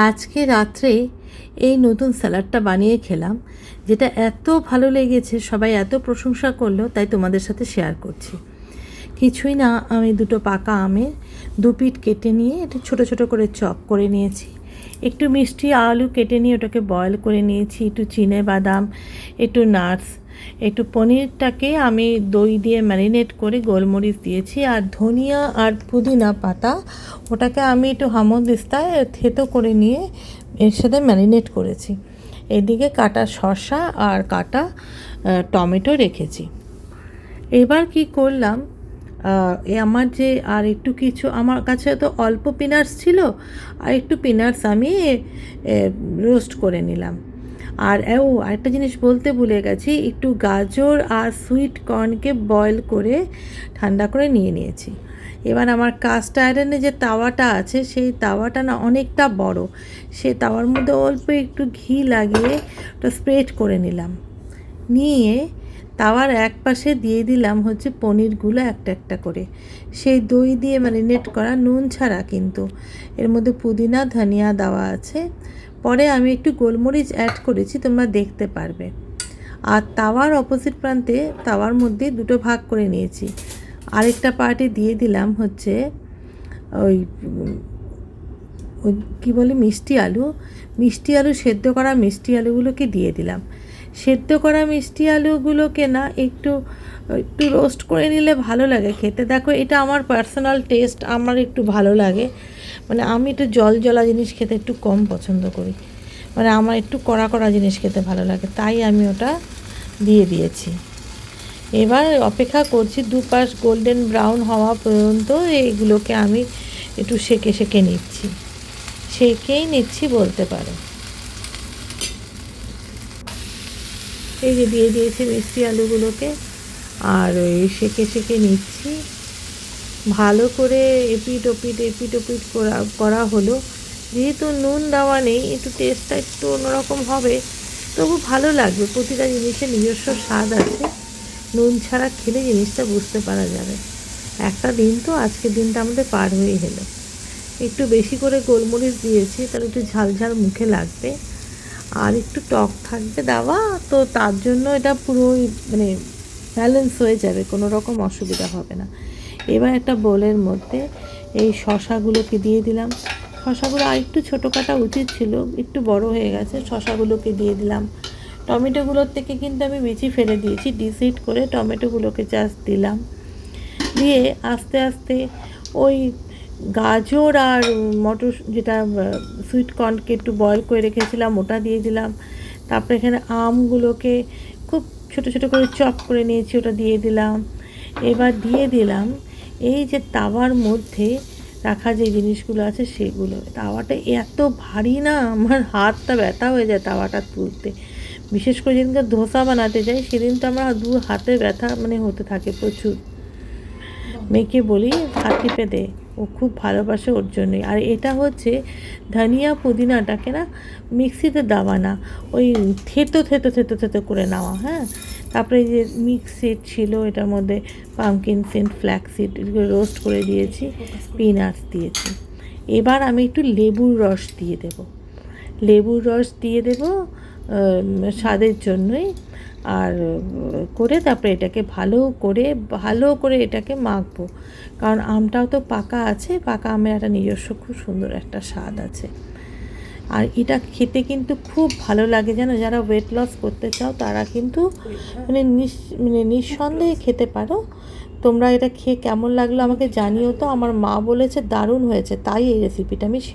আজকে রাত্রে এই নতুন স্যালাডটা বানিয়ে খেলাম, যেটা এত ভালো লেগেছে, সবাই এত প্রশংসা করলো, তাই তোমাদের সাথে শেয়ার করছি। কিছুই না, আমি দুটো পাকা আমের দু পিঠ কেটে নিয়ে এটা ছোট ছোট করে চপ করে নিয়েছি। একটু মিষ্টি আলু কেটে নিয়ে ওটাকে বয়েল করে নিয়েছি, একটু চিনে বাদাম, একটু নাটস, একটু পনিরটাকে আমি দই দিয়ে ম্যারিনেট করে গোলমরিচ দিয়েছি, আর ধনিয়া আর পুদিনা পাতা ওটাকে আমি একটু হামদিস্তায় থেতো করে নিয়ে এর সাথে ম্যারিনেট করেছি। এদিকে কাটা শসা আর কাটা টমেটো রেখেছি। এবার কি করলাম, আমার যে আর একটু কিছু আমার কাছে তো অল্প পিনাটস ছিল, আর একটু পিনাটস আমি রোস্ট করে নিলাম। আর আরেকটা জিনিস বলতে ভুলে গেছি, একটু গাজর আর সুইট কর্নকে বয়েল করে ঠান্ডা করে নিয়েছি। এবার আমার কাস্ট আয়রনে যে তাওয়াটা আছে, সেই তাওয়াটা না অনেকটা বড়, সেই তাওয়ার মধ্যে অল্প একটু ঘি লাগিয়ে ওটা স্প্রেড করে নিলাম। নিয়ে তাওয়ার এক পাশে দিয়ে দিলাম হচ্ছে পনিরগুলো একটা একটা করে, সেই দই দিয়ে ম্যারিনেট করা, নুন ছাড়া কিন্তু, এর মধ্যে পুদিনা ধনিয়া দেওয়া আছে। পরে আমি একটু গোলমরিচ অ্যাড করেছি, তোমরা দেখতে পারবে। আর তাওয়ার অপোজিট প্রান্তে তাওয়ার মধ্যে দুটো ভাগ করে নিয়েছি। আরেকটা পার্টে দিয়ে দিলাম হচ্ছে ওই ওই কী বলে মিষ্টি আলু, সেদ্ধ করা মিষ্টি আলুগুলোকে দিয়ে দিলাম। সেদ্ধ করা মিষ্টি আলুগুলোকে না একটু একটু রোস্ট করে নিলে ভালো লাগে খেতে। দেখো, এটা আমার পার্সোনাল টেস্ট, আমার একটু ভালো লাগে, মানে আমি একটু জল জিনিস খেতে একটু কম পছন্দ করি, মানে আমার একটু কড়া কড়া জিনিস খেতে ভালো লাগে, তাই আমি ওটা দিয়ে দিয়েছি। এবার অপেক্ষা করছি দুপাশ গোল্ডেন ব্রাউন হওয়া পর্যন্ত। এইগুলোকে আমি একটু সেকে নিচ্ছি বলতে পারো। এই যে দিয়ে দিয়েছি মিষ্টি আলুগুলোকে, আর ওই সেকে নিচ্ছি ভালো করে। এপিট ওপিট করা হলো। যেহেতু নুন দেওয়া নেই, একটু টেস্টটা একটু অন্যরকম হবে, তবু ভালো লাগবে। প্রতিটা জিনিসের নিজস্ব স্বাদ আছে, নুন ছাড়া খেলে জিনিসটা বুঝতে পারা যাবে। একটা দিন তো, আজকের দিনটা আমাদের পার হয়ে গেলো। একটু বেশি করে গোলমরিচ দিয়েছি, তাহলে একটু ঝাল মুখে লাগবে, আর একটু টক থাকবে দেওয়া, তো তার জন্য এটা পুরোই মানে ব্যালেন্স হয়ে যাবে, কোনো রকম অসুবিধা হবে না। এবার একটা বোলের মধ্যে এই শশাগুলোকে দিয়ে দিলাম। শশাগুলো আর একটু ছোটো কাটা উচিত ছিল, একটু বড় হয়ে গেছে। শশাগুলোকে দিয়ে দিলাম। টমেটোগুলোর থেকে কিন্তু আমি বিচি ফেলে দিয়েছি, ডিসিড করে টমেটোগুলোকে জাস্ট দিলাম। দিয়ে আস্তে আস্তে ওই গাজর আর মটর, যেটা সুইট কর্নকে একটু বয়েল করে রেখেছিলাম, ওটা দিয়ে দিলাম। তারপরে এখানে আমগুলোকে খুব ছোটো ছোটো করে চপ করে নিয়েছি, ওটা দিয়ে দিলাম। এবার দিয়ে দিলাম এই যে তাওয়ার মধ্যে রাখা যে জিনিসগুলো আছে সেগুলো। তাওয়াটা এত ভারী না, আমার হাতটা ব্যথা হয়ে যায় তাওয়াটা তুলতে। বিশেষ করে যেদিনকে ধোসা বানাতে যাই, সেদিন তো আমার দু হাতে ব্যথা মানে হতে থাকে প্রচুর। মেয়েকে বলি হাত টিপে দে, ও খুব ভালোবাসে ওর জন্যই। আর এটা হচ্ছে ধনিয়া পুদিনাটাকে না মিক্সিতে দেওয়া না, ওই থেতো করে নেওয়া। হ্যাঁ, তারপরে যে মিক্স সিড ছিল, এটার মধ্যে পামকিন সিড, ফ্ল্যাক্স সিড, এগুলো রোস্ট করে দিয়েছি, পিনাটস দিয়েছি। এবার আমি একটু লেবুর রস দিয়ে দেবো স্বাদের জন্যই। আর করে তারপরে এটাকে ভালো করে এটাকে মাখবো, কারণ আমটাও তো পাকা আছে, পাকা আমের একটা নিজস্ব খুব সুন্দর একটা স্বাদ আছে। আর এটা খেতে কিন্তু খুব ভালো লাগে, জানো, যারা ওয়েট লস করতে চাও তারা কিন্তু মানে নিঃসন্দেহে খেতে পারো। তোমরা এটা খেয়ে কেমন লাগলো আমাকে জানিও তো। আমার মা বলেছে দারুণ হয়েছে, তাই এই রেসিপিটা আমি শেয়ার